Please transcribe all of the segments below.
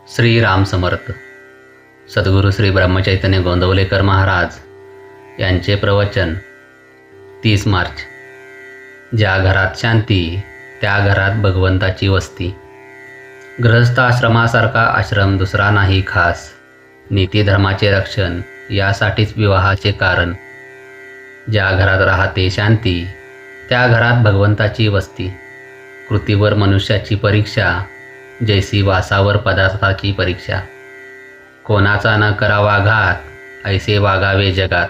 श्रीराम समर्थ. सद्गुरू श्री ब्रह्मचैतन्य गोंदवलेकर महाराज यांचे प्रवचन 30 मार्च. ज्या घरात शांती त्या घरात भगवंताची वस्ती. गृहस्थ आश्रमासारखा आश्रम दुसरा नाही खास. नीतिधर्माचे रक्षण यासाठीच विवाहाचे कारण. ज्या घरात राहते शांती त्या घरात भगवंताची वस्ती. कृतीवर मनुष्याची परीक्षा जैसी वासावर पदार्थाची परीक्षा. कोणाचा न करावा घात ऐसे वागावे जगात.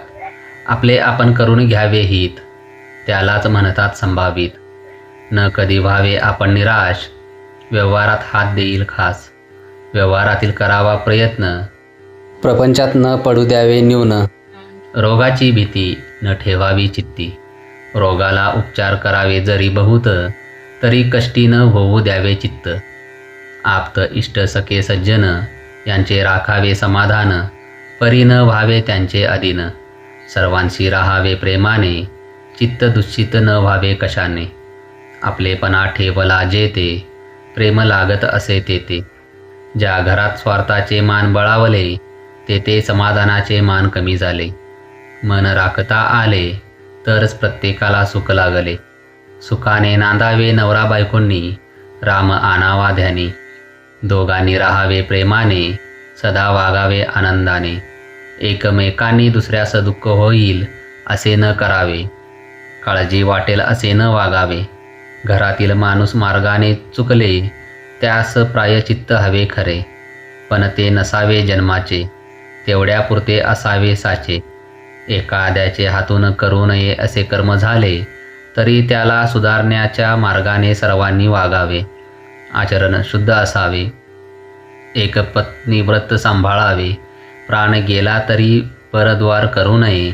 आपले आपण करून घ्यावे हित त्यालाच म्हणतात संभावित. न कधी व्हावे आपण निराश व्यवहारात हात देईल खास. व्यवहारातील करावा प्रयत्न प्रपंचात न पडू द्यावे न्यून. रोगाची भीती न ठेवावी चित्ती. रोगाला उपचार करावे जरी बहुत तरी कष्टी न होऊ द्यावे चित्त. आप्त इष्ट सखे सज्जन यांचे राखावे समाधान. परी न व्हावे त्यांचे अधीन. सर्वांशी राहावे प्रेमाने चित्त दुश्चित न व्हावे कशाने. आपलेपणा ठेवला जेते प्रेम लागत असे तेथे. ज्या घरात स्वार्थाचे मान बळावले तेथे समाधानाचे मान कमी झाले. मन राखता आले तरच प्रत्येकाला सुख लागले. सुखाने नांदावे नवरा बायकोंनी राम आणावा ध्यानी. दोघांनी राहावे प्रेमाने सदा वागावे आनंदाने. एकमेकांनी दुसऱ्यास दुःख होईल असे न करावे. काळजी वाटेल असे न वागावे. घरातील माणूस मार्गाने चुकले त्यास प्रायचित्त हवे खरे. पण ते नसावे जन्माचे तेवढ्यापुरते असावे साचे. एखाद्याचे हातून करू नये असे कर्म झाले तरी त्याला सुधारण्याच्या मार्गाने सर्वांनी वागावे. आचरण शुद्ध असावे. एक पत्नी व्रत सांभाळावे. प्राण गेला तरी परद्वार करू नये.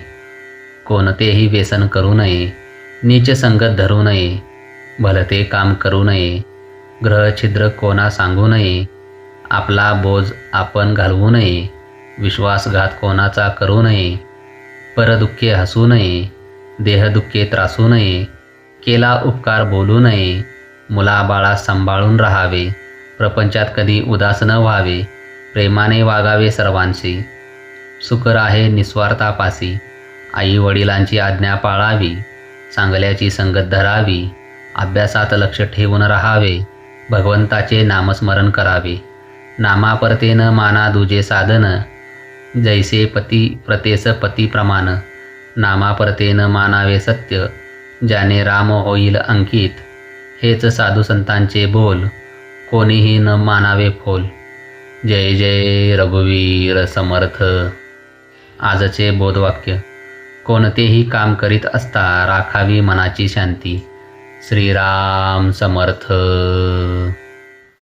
कोणतेही व्यसन करू नये. नीच संगत धरू नये. भलते काम करू नये. ग्रहछिद्र कोणा सांगू नये. आपला बोज आपण घालवू नये. विश्वासघात कोणाचा करू नये. परदुःखे हसू नये. देहदुःखे त्रासू नये. केला उपकार बोलू नये. मुलाबाळास सांभाळून राहावे. प्रपंचात कधी उदास न व्हावे. प्रेमाने वागावे सर्वांशी. सुख राहे निस्वार्थापासी. आई वडिलांची आज्ञा पाळावी. चांगल्याची संगत धरावी. अभ्यासात लक्ष ठेवून राहावे. भगवंताचे नामस्मरण करावे. नामापरते न माना दुजे साधन. जैसे पती प्रतेस पती प्रमाण. नामापरते न मानावे सत्य. ज्याने राम होईल अंकित. हेच साधू संतांचे बोल. कोणीही न मानावे फोल. जय जय रघुवीर समर्थ. आजचे बोधवाक्य. कोणतेही काम करीत असता राखावी मनाची शांती. श्रीराम समर्थ.